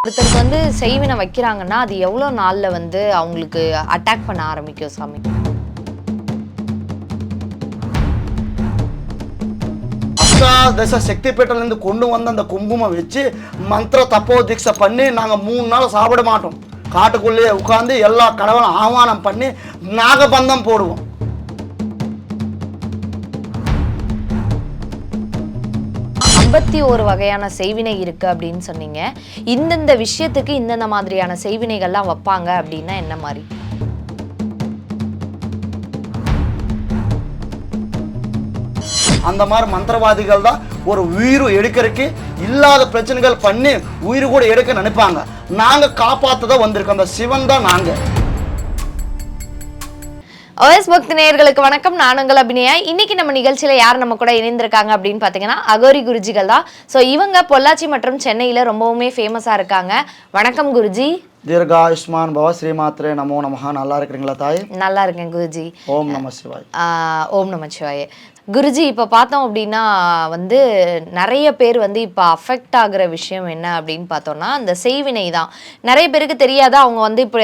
ஒருத்தருக்கு வந்து செய்வினை வைக்கிறாங்கன்னா அது எவ்வளோ நாள்ல வந்து அவங்களுக்கு அட்டாக் பண்ண ஆரம்பிக்கும் சாமி? அஷ்டாதச சக்தி பீட்டிலிருந்து கொண்டு வந்த அந்த குங்குமம் வச்சு மந்திர தப்போ தீட்சை பண்ணி நாங்கள் 3 நாள் சாப்பிட மாட்டோம். காட்டுக்குள்ளேயே உட்காந்து எல்லா கடவுளும் ஆஹ்வானம் பண்ணி நாகபந்தம் போடுவோம். 51 வகையான செய்வினை இருக்கு அப்படின்னு சொன்னீங்க. இந்தந்த விஷயத்துக்கு இந்தந்த மாதிரியான செய்வினைகள்லாம் வைப்பாங்க அப்படின்னா என்ன மாதிரி? அந்த மாதிரி மந்திரவாதிகள் தான் ஒரு உயிர் எடுக்கிறதுக்கு இல்லாத பிரச்சனைகள் பண்ணி உயிர் கூட எடுக்க நினைப்பாங்க. நாங்கள் காப்பாற்றதான் வந்திருக்கோம். அந்த சிவன் தான் நாங்கள். OS பக்தி நேயர்களுக்கு வணக்கம். நான் உங்கள் அபிநயா. இன்னைக்கு நம்ம நிகழ்ச்சியில யார் நம்ம கூட இணைந்திருக்காங்க அப்படின்னு பாத்தீங்கன்னா அகோரி குருஜிகள் தான். ஸோ இவங்க பொள்ளாச்சி மற்றும் சென்னையில ரொம்பவுமே ஃபேமஸா இருக்காங்க. வணக்கம் குருஜி. தீர்காயுஷ்மான் பவ ஸ்ரீமாத்ரே நமோ நமஹா. நல்லா இருக்கிறீங்களா தாய்? நல்லா இருக்கேன் குருஜி. ஓம் நம சிவாய். ஓம் நம சிவாய. குருஜி, இப்போ பார்த்தோம் அப்படின்னா வந்து நிறைய பேர் வந்து இப்போ அஃபெக்ட் ஆகுற விஷயம் என்ன அப்படின்னு பார்த்தோம்னா அந்த செய்வினை தான். நிறைய பேருக்கு தெரியாத அவங்க வந்து இப்போ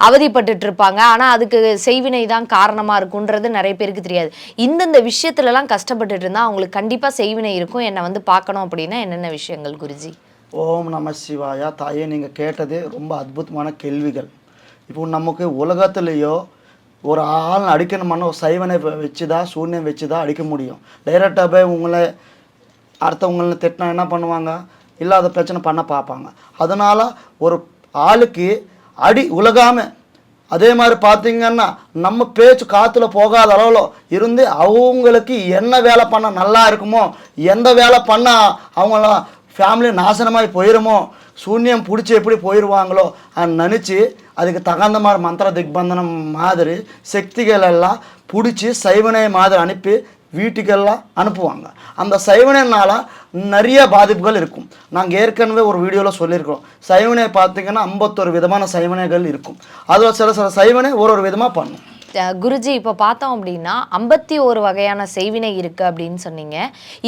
அவதிப்பட்டுட்டு இருப்பாங்க. ஆனால் அதுக்கு செய்வினை தான் காரணமாக இருக்குன்றது நிறைய பேருக்கு தெரியாது. இந்தந்த விஷயத்துலலாம் கஷ்டப்பட்டுட்டு இருந்தால் அவங்களுக்கு கண்டிப்பாக செய்வினை இருக்கும். என்னை வந்து பார்க்கணும் அப்படின்னா என்னென்ன விஷயங்கள் குருஜி? ஓம் நம சிவாயா. தாயே, நீங்கள் கேட்டது ரொம்ப அற்புதமான கேள்விகள். இப்போ நமக்கு உலகத்துலேயோ ஒரு ஆள் அடிக்கணுமான ஒரு சைவனை வச்சு தான் சூன்யம் வச்சு தான் அடிக்க முடியும். டைரெக்டாக போய் உங்களை அடுத்தவங்களை திட்டினா என்ன பண்ணுவாங்க? இல்லாத பிரச்சனை பண்ண பார்ப்பாங்க. அதனால் ஒரு ஆளுக்கு அடி உலகாமல் அதே மாதிரி பார்த்திங்கன்னா நம்ம பேச்சு காற்றுல போகாத அளவில் இருந்து அவங்களுக்கு என்ன வேலை பண்ணால் நல்லா இருக்குமோ, எந்த வேலை பண்ணால் அவங்கள ஃபேமிலி நாசனமாகி போயிடுமோ, சூன்யம் பிடிச்சி எப்படி போயிடுவாங்களோ நினச்சி அதுக்கு தகுந்த மாதிரி மந்திர திக்பந்தனம் மாதிரி சக்திகள் எல்லாம் பிடிச்சி சைவனை மாதிரி அனுப்பி வீட்டுக்கெல்லாம் அனுப்புவாங்க. அந்த சைவனைனால நிறைய பாதிப்புகள் இருக்கும். நாங்கள் ஏற்கனவே ஒரு வீடியோவில் சொல்லியிருக்கிறோம். சைவனை பார்த்திங்கன்னா 51 விதமான சைவனைகள் இருக்கும். அதில் சில சைவனை ஒரு விதமாக பண்ணும். குருஜி, இப்போ பார்த்தோம் அப்படின்னா 51 வகையான செய்வினை இருக்கு அப்படின்னு சொன்னீங்க.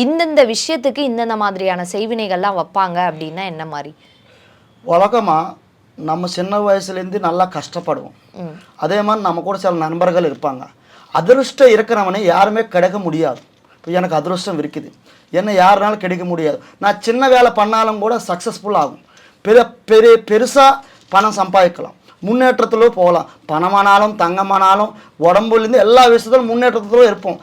இந்தந்த விஷயத்துக்கு இந்தந்த மாதிரியான செய்வினைகள்லாம் வைப்பாங்க அப்படின்னா என்ன மாதிரி? வழக்கமாக நம்ம சின்ன வயசுலேருந்து நல்லா கஷ்டப்படுவோம். அதே மாதிரி நம்ம கூட சில நண்பர்கள் இருப்பாங்க. அதிருஷ்டம் இருக்கிறவனை யாருமே கிடைக்க முடியாது. இப்போ எனக்கு அதிருஷ்டம் இருக்குது, என்ன யாருனாலும் கிடைக்க முடியாது. நான் சின்ன வேலை பண்ணாலும் கூட சக்ஸஸ்ஃபுல் ஆகும். பெருசாக பணம் சம்பாதிக்கலாம், முன்னேற்றத்திலும் போகலாம். பணமானாலும் தங்கமானாலும் உடம்புலேருந்து எல்லா விஷயத்திலும் முன்னேற்றத்திலும் இருப்போம்.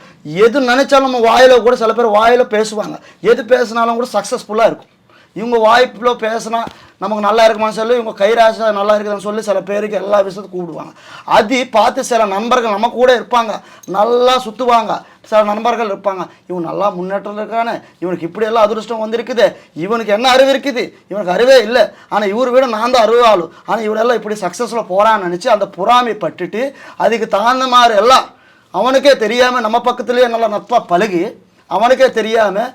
எது நினச்சாலும் நம்ம வாயில் கூட சில பேர் வாயில் பேசுவாங்க. எது பேசினாலும் கூட சக்ஸஸ்ஃபுல்லாக இருக்கும். இவங்க வாய்ப்பில் பேசினா நமக்கு நல்லா இருக்குமான்னு சொல்லி இவங்க கைராசா நல்லா இருக்குதுன்னு சொல்லி சில பேருக்கு எல்லா விஷயத்தையும் கூப்பிடுவாங்க. அது பார்த்து சில நண்பர்கள் நம்ம கூட இருப்பாங்க, நல்லா சுற்றுவாங்க. சில நண்பர்கள் இருப்பாங்க, இவன் நல்லா முன்னேற்றம் இருக்கானே, இவனுக்கு இப்படியெல்லாம் அதிருஷ்டம் வந்திருக்குது, இவனுக்கு என்ன அறிவு இருக்குது, இவனுக்கு அறிவே இல்லை, ஆனால் இவர் விட நான் தான் அறிவாளு, ஆனால் இவரெல்லாம் இப்படி சக்ஸஸில் போகிறான்னு நினச்சி அந்த பொறாமை பட்டுட்டு அதுக்கு தகுந்த மாதிரி எல்லாம் அவனுக்கே தெரியாமல் நம்ம பக்கத்துலேயே நல்லா நட்பாக பழகி அவனுக்கே தெரியாமல்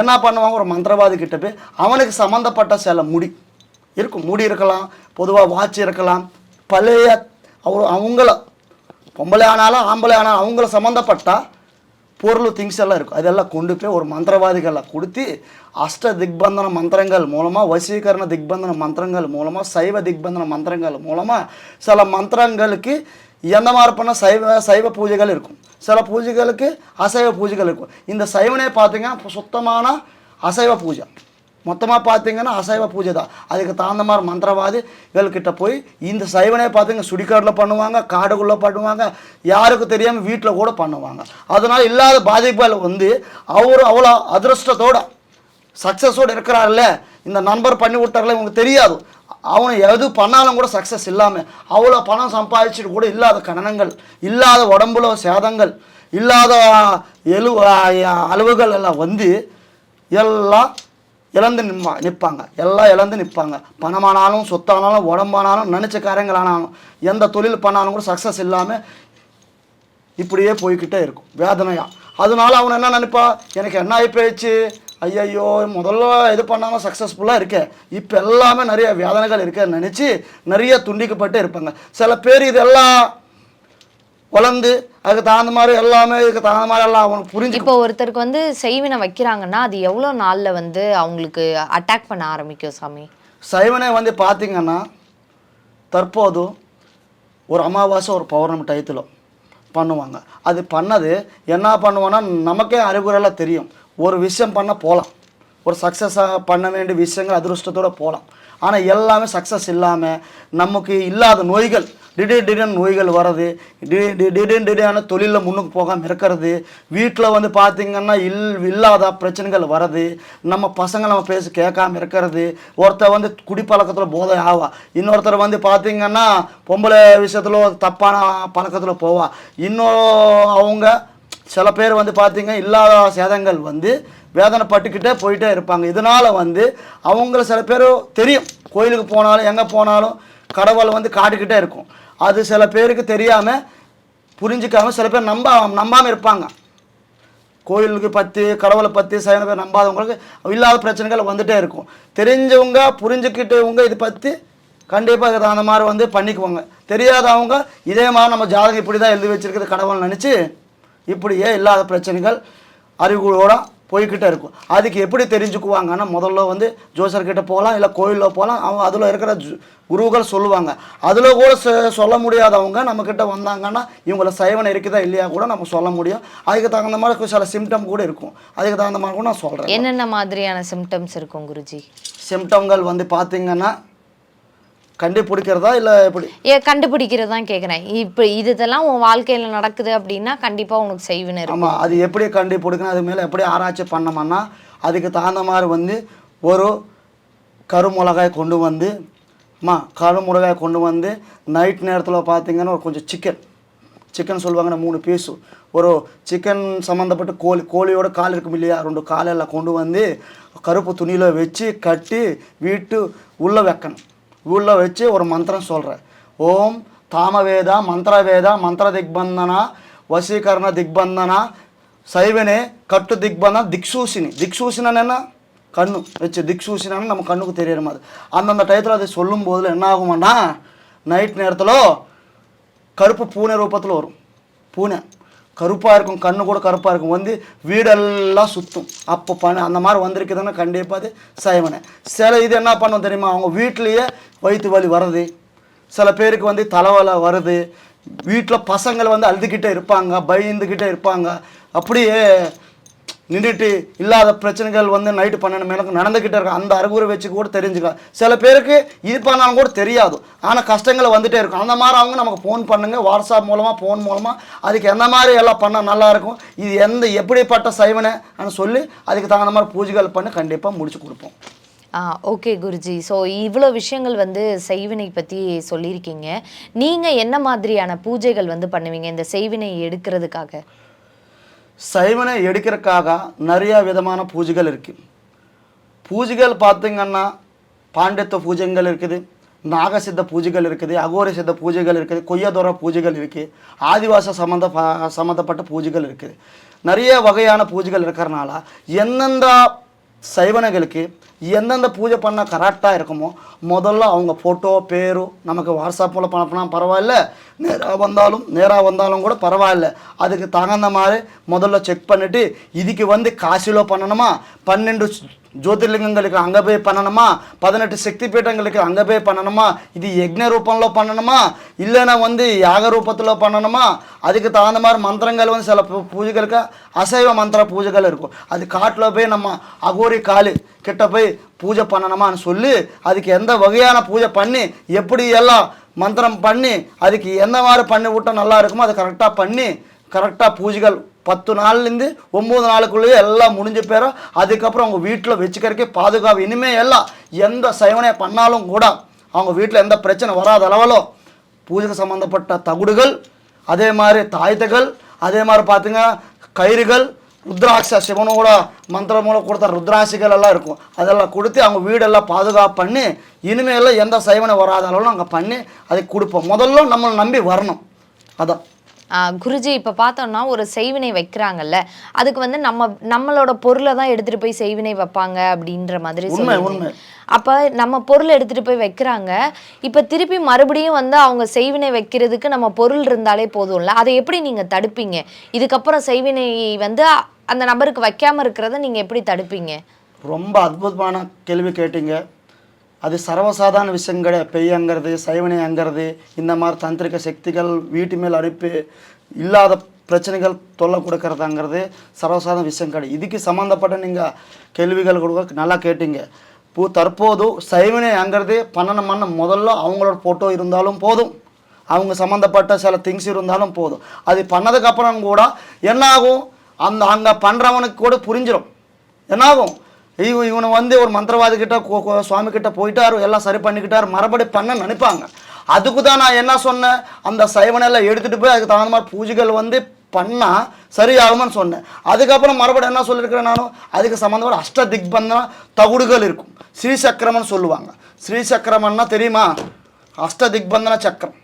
என்ன பண்ணுவாங்க, ஒரு மந்திரவாதி கிட்ட போய் அவனுக்கு சம்மந்தப்பட்ட சில முடி இருக்கும். முடி இருக்கலாம், பொதுவாக வாட்ச் இருக்கலாம், பழைய அவங்கள பொம்பளை ஆனாலும் ஆம்பளை ஆனாலும் அவங்கள சம்மந்தப்பட்ட பொருள் திங்ஸ் எல்லாம் இருக்கும். அதெல்லாம் கொண்டு போய் ஒரு மந்திரவாதிகளை கொடுத்து அஷ்ட திக்பந்தன மந்திரங்கள் மூலமாக, வசீகரண திக்பந்தன மந்திரங்கள் மூலமாக, சைவ திக்பந்தன மந்திரங்கள் மூலமாக சில மந்திரங்களுக்கு எந்த மாதிரி பண்ண சைவ பூஜைகள் இருக்கும், சில பூஜைகளுக்கு அசைவ பூஜைகள் இருக்கும். இந்த சைவனே பார்த்திங்கன்னா சுத்தமான அசைவ பூஜை, மொத்தமாக பார்த்திங்கன்னா அசைவ பூஜை தான். அதுக்கு தகுந்த மாதிரி மந்திரவாதிகள்கிட்ட போய் இந்த சைவனே பார்த்திங்கன்னா சுடிக்காட்டில் பண்ணுவாங்க, காடுக்குள்ளே பண்ணுவாங்க, யாருக்கும் தெரியாமல் வீட்டில் கூட பண்ணுவாங்க. அதனால் இல்லாத பாதிப்புகள் வந்து அவர் அவ்வளோ அதிருஷ்டத்தோட சக்ஸஸோடு இருக்கிறார்ல, இந்த நண்பர் பண்ணி விட்டார்ல, இவங்களுக்கு தெரியாது. அவனை எது பண்ணாலும் கூட சக்ஸஸ் இல்லாமல் அவ்வளோ பணம் சம்பாதிச்சுட்டு கூட இல்லாத கணனங்கள், இல்லாத உடம்புல சேதங்கள், இல்லாத அளவுகள் எல்லாம் வந்து எல்லாம் இழந்து நிற்பாங்க. எல்லாம் இழந்து நிற்பாங்க. பணமானாலும் சொத்தானாலும் உடம்பானாலும் நினச்ச காரியங்களானாலும் எந்த தொழில் பண்ணாலும் கூட சக்ஸஸ் இல்லாமல் இப்படியே போய்கிட்டே இருக்கும் வேதனையாக. அதனால அவன் என்ன நினைப்பா, எனக்கு என்ன ஆகி போயிடுச்சு, ஐயையோ முதல்ல இது பண்ணாமல் சக்ஸஸ்ஃபுல்லாக இருக்கேன், இப்போ எல்லாமே நிறைய வேதனைகள் இருக்கேன்னு நினச்சி நிறைய துண்டிக்கப்பட்டு இருப்பாங்க. சில பேர் இதெல்லாம் வளர்ந்து அதுக்கு தகுந்த மாதிரி எல்லாமே இதுக்கு தகுந்த மாதிரி எல்லாம் அவனுக்கு புரிஞ்சு. இப்போ ஒருத்தருக்கு வந்து செய்வினை வைக்கிறாங்கன்னா அது எவ்வளோ நாளில் வந்து அவங்களுக்கு அட்டாக் பண்ண ஆரம்பிக்கும் சாமி? சைவனை வந்து பார்த்தீங்கன்னா தற்போது ஒரு அமாவாசை ஒரு பௌர்ணமி டயத்தில் பண்ணுவாங்க. அது பண்ணது என்ன பண்ணுவோன்னா நமக்கே அறிகுறியெல்லாம் தெரியும். ஒரு விஷயம் பண்ண போகலாம், ஒரு சக்ஸஸாக பண்ண வேண்டிய விஷயங்கள் அதிருஷ்டத்தோடு போகலாம். ஆனால் எல்லாமே சக்ஸஸ் இல்லாமல் நமக்கு இல்லாத நோய்கள் திடீர்னு நோய்கள் வர்றது, திடீர்னு தொழிலில் முன்னுக்கு போகாமல் இருக்கிறது, வீட்டில் வந்து பார்த்திங்கன்னா இல்லாத பிரச்சனைகள் வர்றது, நம்ம பசங்க நம்ம பேசி கேட்காம இருக்கிறது, ஒருத்தர் வந்து குடிப்பழக்கத்தில் போதை ஆவா, இன்னொருத்தர் வந்து பார்த்திங்கன்னா பொம்பளை விஷயத்தில் தப்பான பழக்கத்தில் போவா, இன்னும் அவங்க சில பேர் வந்து பார்த்திங்க இல்லாத சேதங்கள் வந்து வேதனைப்பட்டுக்கிட்டே போயிட்டே இருப்பாங்க. இதனால் வந்து அவங்கள சில பேர் தெரியும், கோயிலுக்கு போனாலும் எங்கே போனாலும் கடவுள் வந்து காட்டிக்கிட்டே இருக்கும். அது சில பேருக்கு தெரியாமல் புரிஞ்சிக்காமல் சில பேர் நம்பாமல் இருப்பாங்க. கோயிலுக்கு பற்றி கடவுளை பற்றி சில பேர் நம்பாதவங்களுக்கு இல்லாத பிரச்சனைகள் வந்துகிட்டே இருக்கும். தெரிஞ்சவங்க புரிஞ்சுக்கிட்டவங்க இது பற்றி கண்டிப்பாக அந்த மாதிரி வந்து பண்ணிக்குவாங்க. தெரியாதவங்க இதே மாதிரி நம்ம ஜாதகம் இப்படி தான் எழுதி வச்சுருக்குது கடவுள் நினச்சி இப்படியே இல்லாத பிரச்சனைகள் அறிவுகளோட போய்கிட்டே இருக்கும். அதுக்கு எப்படி தெரிஞ்சுக்குவாங்கன்னா முதல்ல வந்து ஜோசர்கிட்ட போகலாம், இல்லை கோயிலில் போகலாம். அவங்க அதில் இருக்கிற குருவுகள் சொல்லுவாங்க. அதில் கூட சொல்ல முடியாதவங்க நம்மக்கிட்ட வந்தாங்கன்னா இவங்கள சைவனை இருக்குதா இல்லையா கூட நம்ம சொல்ல முடியும். அதுக்கு தகுந்த மாதிரி சில சிம்டம் கூட இருக்கும். அதுக்கு தகுந்த மாதிரி கூட நான் சொல்கிறேன். என்னென்ன மாதிரியான சிம்டம்ஸ் இருக்கும் குருஜி? சிம்டம்கள் வந்து பார்த்திங்கன்னா கண்டுபிடிக்கிறதா இல்லை எப்படி கண்டுபிடிக்கிறதான் கேட்குறேன். இப்போ இதெல்லாம் உன் வாழ்க்கையில் நடக்குது அப்படின்னா கண்டிப்பாக உனக்கு செய்வினை இருக்கும். ஆமாம், அது எப்படி கண்டுபிடிக்கணும், அது மேலே எப்படி ஆராய்ச்சி பண்ணோம்னா அதுக்கு தகுந்த மாதிரி வந்து ஒரு கருமிளகாய் கொண்டு வந்து கருமிளகாய் கொண்டு வந்து நைட் நேரத்தில் பார்த்திங்கன்னா ஒரு கொஞ்சம் சிக்கன் சொல்லுவாங்கன்னா 3 பீஸு, ஒரு சிக்கன் சம்மந்தப்பட்ட கோழியோட கால் இருக்கும் இல்லையா, 2 காலெல்லாம் கொண்டு வந்து கருப்பு துணியில் வச்சு கட்டி வீட்டு உள்ளே வைக்கணும். உள்ளே வச்சு ஒரு மந்திரம் சொல்கிறேன். ஓம் தாமவேதா மந்திரவேதா மந்திர திக்பந்தனா வசீகரண திக்பந்தனா சைவனே கட்டு திக்பந்தனா திக்சூசினன் என்ன கண்ணு வச்சு திக்சூசினான்னு நம்ம கண்ணுக்கு தெரியற மாதிரி அந்தந்த டயத்தில் அதை சொல்லும் போதில் என்ன ஆகுமான்னா நைட் நேரத்தில் கருப்பு பூனை ரூபத்தில் வரும். பூனை கருப்பாக இருக்கும், கண்ணு கூட கருப்பாக இருக்கும், வந்து வீடெல்லாம் சுற்றும். அப்போ அந்த மாதிரி வந்திருக்குதுன்னா கண்டிப்பாக அது சைவனை. சில இது என்ன பண்ணும் தெரியுமா, அவங்க வீட்லேயே வயிற்று வலி வருது, சில பேருக்கு வந்து தலைவலை வருது, வீட்டில் பசங்கள் வந்து அழுதுகிட்டே இருப்பாங்க, பயந்துக்கிட்டே இருப்பாங்க, அப்படியே நின்றுட்டு இல்லாத பிரச்சனைகள் வந்து நைட்டு 12 மேலே நடந்துக்கிட்டே இருக்கும். அந்த அறிகுறி வச்சு கூட தெரிஞ்சுக்கலாம். சில பேருக்கு இது பண்ணாலும் கூட தெரியாது, ஆனால் கஷ்டங்கள் வந்துகிட்டே இருக்கும். அந்த மாதிரி அவங்க நமக்கு ஃபோன் பண்ணுங்கள், வாட்ஸ்அப் மூலமாக ஃபோன் மூலமாக அதுக்கு எந்த மாதிரி எல்லாம் பண்ணால் நல்லாயிருக்கும், இது எப்படிப்பட்ட சைவனை சொல்லி அதுக்கு தகுந்த மாதிரி பூஜைகள் பண்ணி கண்டிப்பாக முடிச்சு கொடுப்போம். ஓகே குருஜி. ஸோ இவ்வளோ விஷயங்கள் வந்து செய்வினை பற்றி சொல்லியிருக்கீங்க. நீங்கள் என்ன மாதிரியான பூஜைகள் வந்து பண்ணுவீங்க இந்த செய்வினை எடுக்கிறதுக்காக? சைவனை எடுக்கிறதுக்காக நிறையா விதமான பூஜைகள் இருக்குது. பூஜைகள் பார்த்திங்கன்னா பாண்டியத்துவ பூஜைகள் இருக்குது, நாகசித்த பூஜைகள் இருக்குது, அகோரி சித்த பூஜைகள் இருக்குது, கொய்யதோர பூஜைகள் இருக்குது, ஆதிவாச சம்மந்தப்பட்ட பூஜைகள் இருக்குது. நிறைய வகையான பூஜைகள் இருக்கிறனால எந்தெந்த சைவனைகளுக்கு எந்தெந்த பூஜை பண்ணால் கரெக்டாக இருக்குமோ முதல்ல அவங்க ஃபோட்டோ பேரு நமக்கு வாட்ஸ்அப்பில் பண்ண பரவாயில்ல, நேராக வந்தாலும் கூட பரவாயில்ல, அதுக்கு தகுந்த மாதிரி முதல்ல செக் பண்ணிவிட்டு இதுக்கு வந்து காசிலோ பண்ணணுமா, 12 ஜோதிர்லிங்கங்களுக்கு அங்கே போய் பண்ணணுமா, 18 சக்தி பீட்டங்களுக்கு அங்கே போய் பண்ணணுமா, இது யக்ஞ ரூபంలో பண்ணணுமா, இல்லைன்னா வந்து யாக ரூபத்தில் பண்ணணுமா, அதுக்கு தகுந்த மாதிரி மந்திரங்கள் வந்து சில பூஜைகளுக்கு அசைவ மந்திர பூஜைகள் இருக்கும். அது காட்டில் போய் நம்ம அகோரி காலு கிட்ட போய் பூஜை பண்ணணுமான்னு சொல்லி அதுக்கு எந்த வகையான பூஜை பண்ணி எப்படி எல்லாம் மந்திரம் பண்ணி அதுக்கு எந்த மாதிரி பண்ணி விட்டால் நல்லா இருக்குமோ அதை கரெக்டாக பண்ணி கரெக்டாக பூஜைகள் 10 நாள்லேருந்து 9 நாளுக்குள்ளேயே எல்லாம் முடிஞ்ச பேரும் அதுக்கப்புறம் அவங்க வீட்டில் வச்சுக்கிறதுக்கே பாதுகாப்பு. இனிமேல் எல்லாம் எந்த சைவனை பண்ணாலும் கூட அவங்க வீட்டில் எந்த பிரச்சனை வராத அளவிலோ பூஜைக்கு சம்மந்தப்பட்ட தகுடுகள், அதே மாதிரி தாயத்துகள், அதே மாதிரி பார்த்திங்கன்னா கயிறுகள், ருத்ராட்ச சிவனோட மந்திரம் மூலம் கொடுத்த ருத்ராட்சிகள் எல்லாம் இருக்கும், அதெல்லாம் கொடுத்து அவங்க வீடெல்லாம் பாதுகாப்பு பண்ணி இனிமேல் எந்த சைவனை வராத அளவில் நாங்கள் பண்ணி அதை கொடுப்போம். முதல்ல நம்மளை நம்பி வரணும். அதான் குருஜி. இப்போ பார்த்தோம்னா ஒரு செய்வினை வைக்கிறாங்கல்ல, அதுக்கு வந்து நம்மளோட பொருளை தான் எடுத்துகிட்டு போய் செய்வினை வைப்பாங்க அப்படின்ற மாதிரி சொல்லுவாங்க. அப்போ நம்ம பொருள் எடுத்துகிட்டு போய் வைக்கிறாங்க, இப்போ திருப்பி மறுபடியும் வந்து அவங்க செய்வினை வைக்கிறதுக்கு நம்ம பொருள் இருந்தாலே போதும்ல, அதை எப்படி நீங்கள் தடுப்பீங்க? இதுக்கப்புறம் செய்வினை வந்து அந்த நபருக்கு வைக்காமல் இருக்கிறத நீங்கள் எப்படி தடுப்பீங்க? ரொம்ப அற்புதமான கேள்வி கேட்டீங்க. அது சர்வசாதாரண விஷயம் கிடையாது. பெய்யங்கிறது, சைவனை அங்கிறது, இந்த மாதிரி தந்திரிக சக்திகள் வீட்டு மேல் அனுப்பி இல்லாத பிரச்சனைகள் தொல்லை கொடுக்கறதாங்கிறது சர்வசாதாரண விஷயம் கிடையாது. இதுக்கு சம்மந்தப்பட்ட நீங்கள் கேள்விகள் கொடுக்க நல்லா கேட்டீங்க. தற்போது சைவனை அங்கிறது பண்ணணும்னா முதல்ல அவங்களோட ஃபோட்டோ இருந்தாலும் போதும், அவங்க சம்மந்தப்பட்ட சில திங்ஸ் இருந்தாலும் போதும். அது பண்ணதுக்கப்புறம் கூட என்னாகும், அங்கே பண்ணுறவனுக்கு கூட புரிஞ்சிடும். என்னாகும், இவனை வந்து ஒரு மந்திரவாதி கிட்ட சுவாமி கிட்ட போயிட்டாரு, எல்லாம் சரி பண்ணிக்கிட்டாரு, மறுபடி பண்ண நினைப்பாங்க. அதுக்கு தான் நான் என்ன சொன்னேன், அந்த சைவனெல்லாம் எடுத்துகிட்டு போய் அதுக்கு தகுந்த மாதிரி பூஜைகள் வந்து பண்ணால் சரியாகும்னு சொன்னேன். அதுக்கப்புறம் மறுபடியும் என்ன சொல்லியிருக்கிறேன் நானும், அதுக்கு சம்மந்தமான அஷ்ட திக்பந்தன தகுடுகள் இருக்கும். ஸ்ரீசக்கரம்னு சொல்லுவாங்க. ஸ்ரீசக்கரம்னா தெரியுமா? அஷ்ட திக்பந்தன சக்கரம்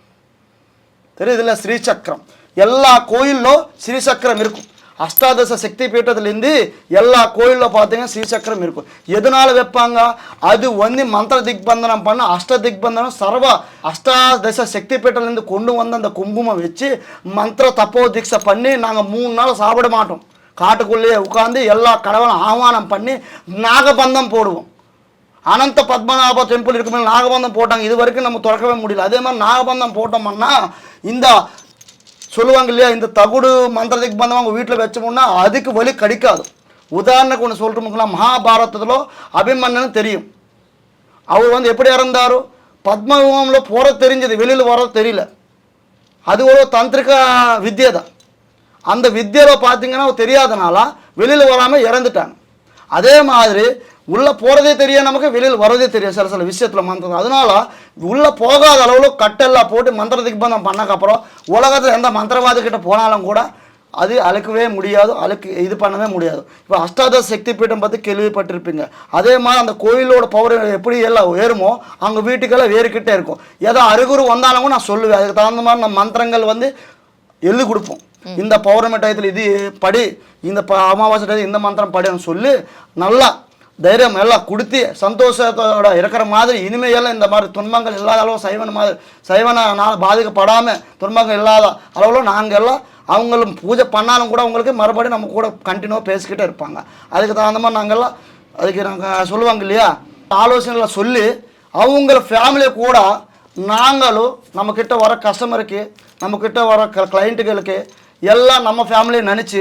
தெரியுதுல்ல, ஸ்ரீசக்கரம். எல்லா கோயிலும் ஸ்ரீசக்கரம் இருக்கும். அஷ்டாதச சக்தி பீட்டத்துலேருந்து எல்லா கோயிலில் பார்த்தீங்கன்னா ஸ்ரீசக்கரம் இருக்கும். எதனால வைப்பாங்க, அது வந்து மந்திர திக்பந்தனம் பண்ண அஷ்ட திக்பந்தனம் அஷ்டாதச சக்தி பீட்டத்துலேருந்து கொண்டு வந்து அந்த குங்குமம் வச்சு மந்திர தப்போ தீட்சை பண்ணி நாங்கள் 3 நாள் சாப்பிட மாட்டோம். காட்டுக்குள்ளேயே உட்காந்து எல்லா கடவுளும் ஆவானம் பண்ணி நாகபந்தம் போடுவோம். அனந்த பத்மநாப டெம்பிள் இருக்குமே நாகபந்தம் போட்டாங்க, இது வரைக்கும் நம்ம திறக்கவே முடியல. அதே மாதிரி நாகபந்தம் போட்டோம்னா இந்த சொல்லுவாங்க இல்லையா, இந்த தகுடு மந்திரத்துக்கு பந்தம் அவங்க வீட்டில் வச்சோம்னா அதுக்கு வலி கிடைக்காது. உதாரணத்துக்கு ஒன்று சொல்கிறோம்னா, மகாபாரதத்தில் அபிமன்னன் தெரியும். அவர் வந்து எப்படி இறந்தாரோ, பத்மவியூகம்ல போற தெரிஞ்சது, வெளியில் வர தெரியல. அது ஒரு தந்திரிக வித்தியை தான். அந்த வித்தியில் பார்த்தீங்கன்னா தெரியாதனால வெளியில் வராமல் இறந்துட்டாங்க. அதே மாதிரி உள்ளே போகிறதே தெரியும், நமக்கு வெளியில் வரதே தெரியும் சில விஷயத்தில் மந்திரம். அதனால உள்ளே போகாத அளவில் கட்டெல்லாம் போட்டு மந்திர திக்பந்தம் பண்ணக்கப்புறம் உலகத்தில் எந்த மந்திரவாதி கிட்ட போனாலும் கூட அது அழுக்கவே முடியாது, இது பண்ணவே முடியாது. இப்போ அஷ்டாதச சக்தி பீட்டம் பற்றி கேள்விப்பட்டிருப்பீங்க. அதே மாதிரி அந்த கோயிலோட பவர் எப்படி எல்லாம் ஏறுமோ அவங்க வீட்டுக்கெல்லாம் வேறுக்கிட்டே இருக்கும். ஏதோ அருகுரு வந்தாலும் கூட நான் சொல்லுவேன். அதுக்கு தகுந்த மாதிரி நம்ம மந்திரங்கள் வந்து எழுதி கொடுப்போம். இந்த பௌர்ணமி டயத்தில் இது படி, இந்த அமாவாசை டயத்தில் இந்த மந்திரம் படின்னு சொல்லி நல்லா தைரியம் எல்லாம் கொடுத்து சந்தோஷத்தோட இருக்கிற மாதிரி இனிமையெல்லாம் இந்த மாதிரி துன்பங்கள் இல்லாத அளவு சைவனால் பாதிக்கப்படாமல் துன்பங்கள் இல்லாத அளவில் நாங்கள் எல்லாம் அவங்களும் பூஜை பண்ணாலும் கூட அவங்களுக்கு மறுபடியும் நம்ம கூட கண்டினியூவாக பேசிக்கிட்டே இருப்பாங்க. அதுக்கு தகுந்த மாதிரி நாங்கள்லாம் அதுக்கு நாங்கள் சொல்லுவாங்க இல்லையா, ஆலோசனைகளை சொல்லி அவங்கள ஃபேமிலியை கூட நாங்களும் நம்மக்கிட்ட வர கஸ்டமருக்கு, நம்மக்கிட்ட வர கிளைண்ட்டுகளுக்கு எல்லாம் நம்ம ஃபேமிலியை நினச்சி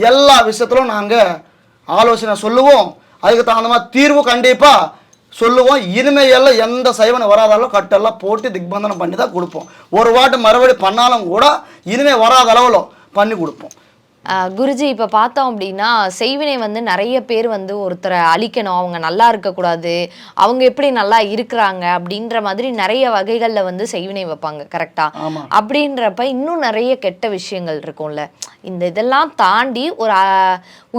எல்லா விஷயத்திலும் நாங்கள் ஆலோசனை சொல்லுவோம். அதுக்கு தகுந்த மாதிரி தீர்வு கண்டிப்பாக சொல்லுவோம். இனிமையெல்லாம் எந்த சைவனை வராதாலும் கட்டெல்லாம் போட்டு திக்பந்தனம் பண்ணி தான் கொடுப்போம். ஒரு வாட்டு மறுபடி பண்ணாலும் கூட இனிமே வராத அளவில் பண்ணி கொடுப்போம். குருஜி, இப்போ பார்த்தோம் அப்படின்னா செய்வினை வந்து நிறைய பேர் வந்து ஒருத்தரை அழிக்கணும், அவங்க நல்லா இருக்கக்கூடாது, அவங்க எப்படி நல்லா இருக்கிறாங்க அப்படின்ற மாதிரி நிறைய வகைகளில் வந்து செய்வினை வைப்பாங்க, கரெக்டா? அப்படின்றப்ப இன்னும் நிறைய கெட்ட விஷயங்கள் இருக்கும்ல. இந்த இதெல்லாம் தாண்டி ஒரு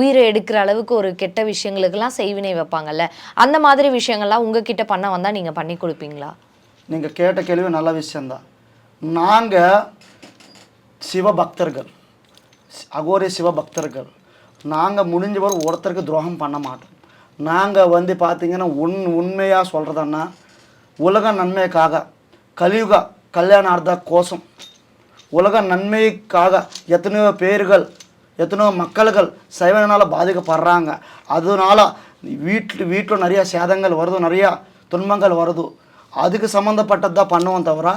உயிரை எடுக்கிற அளவுக்கு ஒரு கெட்ட விஷயங்களுக்கெல்லாம் செய்வினை வைப்பாங்கல்ல, அந்த மாதிரி விஷயங்கள்லாம் உங்ககிட்ட பண்ண வந்தால் நீங்கள் பண்ணி கொடுப்பீங்களா? நீங்கள் கேட்ட கேள்வி நல்ல விஷயந்தான். நாங்கள் சிவபக்தர்கள், அகோரி சிவபக்தர்கள். நாங்கள் முடிஞ்சவர் ஒருத்தருக்கு துரோகம் பண்ண மாட்டோம். நாங்கள் வந்து பார்த்திங்கன்னா உண்மையாக சொல்கிறதுன்னா உலக நன்மைக்காக கலியுக கல்யாணார்த்த கோஷம் உலக நன்மைக்காக எத்தனையோ பேர்கள் எத்தனையோ மக்கள்கள் சைவனால் பாதிக்கப்படுறாங்க. அதனால வீட்டில் நிறையா சேதங்கள் வருது, நிறையா துன்பங்கள் வருது. அதுக்கு சம்மந்தப்பட்டது தான் பண்ணுவோம் தவிர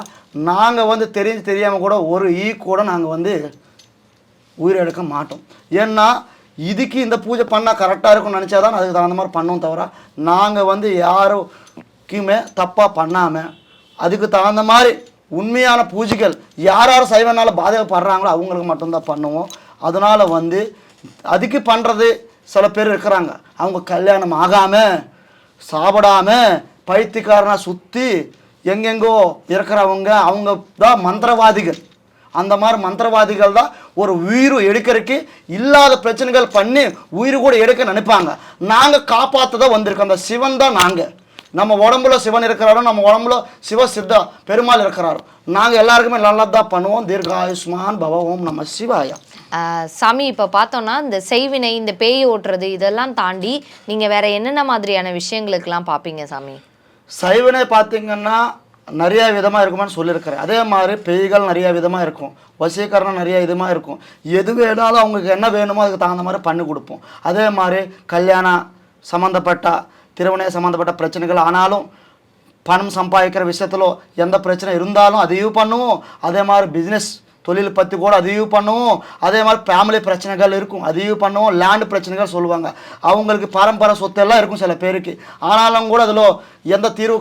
நாங்கள் வந்து தெரியாமல் கூட ஒரு கூட நாங்கள் வந்து உயிரெடுக்க மாட்டோம். ஏன்னா இதுக்கு இந்த பூஜை பண்ணால் கரெக்டாக இருக்கும்னு நினச்சா தான் அதுக்கு தகுந்த மாதிரி பண்ணுவோம் தவிர நாங்கள் வந்து யாருக்குமே தப்பாக பண்ணாமல் அதுக்கு தகுந்த மாதிரி உண்மையான பூஜைகள் யார் யார் சைவனால் பாதிக்கப்படுறாங்களோ அவங்களுக்கு மட்டும்தான் பண்ணுவோம். அதனால் வந்து அதுக்கு பண்ணுறது சில பேர் இருக்கிறாங்க, அவங்க கல்யாணம் ஆகாமல் சாப்பிடாமல் பைத்தியக்காரனாக சுற்றி எங்கெங்கோ இருக்கிறவங்க, அவங்க தான் மந்திரவாதிகள். அந்த மாதிரி மந்திரவாதிகள் தான் ஒரு உயிர் எடுக்கிறதுக்கு இல்லாத பிரச்சனைகள் பண்ணி உயிர் கூட எடுக்க நினைப்பாங்க. நாங்கள் காப்பாற்ற தான் வந்திருக்கோம். அந்த சிவன் தான் நாங்கள். நம்ம உடம்புல சிவன் இருக்கிறாரோ, நம்ம உடம்புல சிவ சித்தா பெருமாள் இருக்கிறாரோ, நாங்கள் எல்லாருக்குமே நல்லதான் பண்ணுவோம். தீர்காயுஷ்மான் பவ ஓம் நம சிவாயா. சாமி, இப்போ பார்த்தோன்னா இந்த செய்வினை, இந்த பேய் ஓட்டுறது இதெல்லாம் தாண்டி நீங்கள் வேற என்னென்ன மாதிரியான விஷயங்களுக்கெல்லாம் பார்ப்பீங்க சாமி? சைவனை பார்த்தீங்கன்னா நிறையா விதமாக இருக்குமான்னு சொல்லியிருக்கிறேன். அதே மாதிரி பேய்கள் நிறையா விதமாக இருக்கும், வசீகரணம் நிறைய விதமாக இருக்கும். எது வேணாலும் அவங்களுக்கு என்ன வேணுமோ அதுக்கு தகுந்த மாதிரி பண்ணி கொடுப்போம். அதே மாதிரி கல்யாணம் சம்மந்தப்பட்ட திருமண சம்மந்தப்பட்ட பிரச்சனைகள் ஆனாலும் பணம் சம்பாதிக்கிற விஷயத்துல எந்த பிரச்சனை இருந்தாலும் அதையும் பண்ணுவோம். அதே மாதிரி பிஸ்னஸ் தொழில் பற்றி கூட அதையும் பண்ணுவோம். அதே மாதிரி ஃபேமிலி பிரச்சனைகள் இருக்கும், அதையும் பண்ணுவோம். லேண்டு பிரச்சனைகள் சொல்லுவாங்க, அவங்களுக்கு பரம்பரை சொத்து எல்லாம் இருக்கும் சில பேருக்கு. ஆனாலும் கூட அதில் எந்த தீர்வு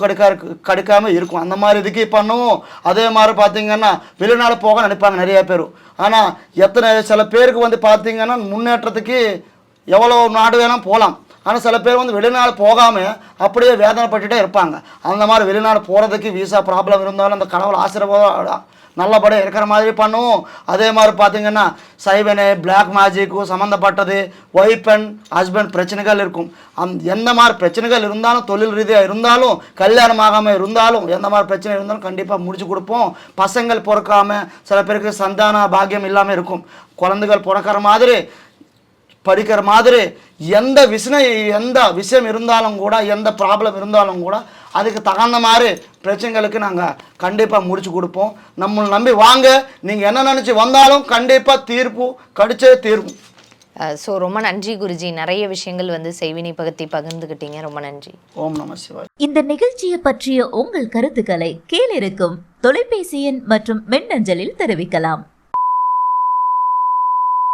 கிடைக்காம இருக்கும், அந்த மாதிரி இதுக்கு பண்ணுவோம். அதே மாதிரி பார்த்தீங்கன்னா வெளிநாடு போக நினைப்பாங்க நிறைய பேர். ஆனால் சில பேருக்கு வந்து பார்த்தீங்கன்னா முன்னேற்றத்துக்கு எவ்வளோ நாடு வேணால் போகலாம். ஆனால் சில பேர் வந்து வெளிநாடு போகாமல் அப்படியே வேதனைப்பட்டுட்டே இருப்பாங்க. அந்த மாதிரி வெளிநாடு போகிறதுக்கு விசா ப்ராப்ளம் இருந்தாலும் அந்த கடவுள் ஆசீர்வாதம் நல்லபடியாக இருக்கிற மாதிரி பண்ணுவோம். அதே மாதிரி பார்த்தீங்கன்னா சைவனு பிளாக் மேஜிக்கும் சம்மந்தப்பட்டது, ஒய்ஃப் அண்ட் ஹஸ்பண்ட் பிரச்சனைகள் இருக்கும். எந்த மாதிரி பிரச்சனைகள் இருந்தாலும், தொழில் ரீதியாக இருந்தாலும், கல்யாணம் ஆகாமல் இருந்தாலும், எந்த மாதிரி பிரச்சனை இருந்தாலும் கண்டிப்பாக முடிச்சு கொடுப்போம். பசங்கள் பிறக்காமல் சில பேருக்கு சந்தான பாக்கியம் இல்லாமல் இருக்கும். குழந்தைகள் பிறக்கிற மாதிரி, படிக்கிற மாதிரி, எந்த விஷயம் இருந்தாலும் கூட, எந்த ப்ராப்ளம் இருந்தாலும் கூட அதுக்கு தகுந்த மாதிரி பிரச்சனைகளுக்கு நாங்கள் கண்டிப்பாக முடிச்சு கொடுப்போம். நம்மளை நம்பி வாங்க, நீங்கள் என்ன நினச்சி வந்தாலும் கண்டிப்பாக தீர்ப்பு கிடைச்சே தீர்வும். ஸோ ரொம்ப நன்றி குருஜி, நிறைய விஷயங்கள் வந்து செய்வினை பற்றி பகிர்ந்துக்கிட்டீங்க, ரொம்ப நன்றி. ஓம் நம சிவாய். இந்த நிகழ்ச்சியை பற்றிய உங்கள் கருத்துக்களை கீழிருக்கும் தொலைபேசி எண் மற்றும் மின்னஞ்சலில் தெரிவிக்கலாம்.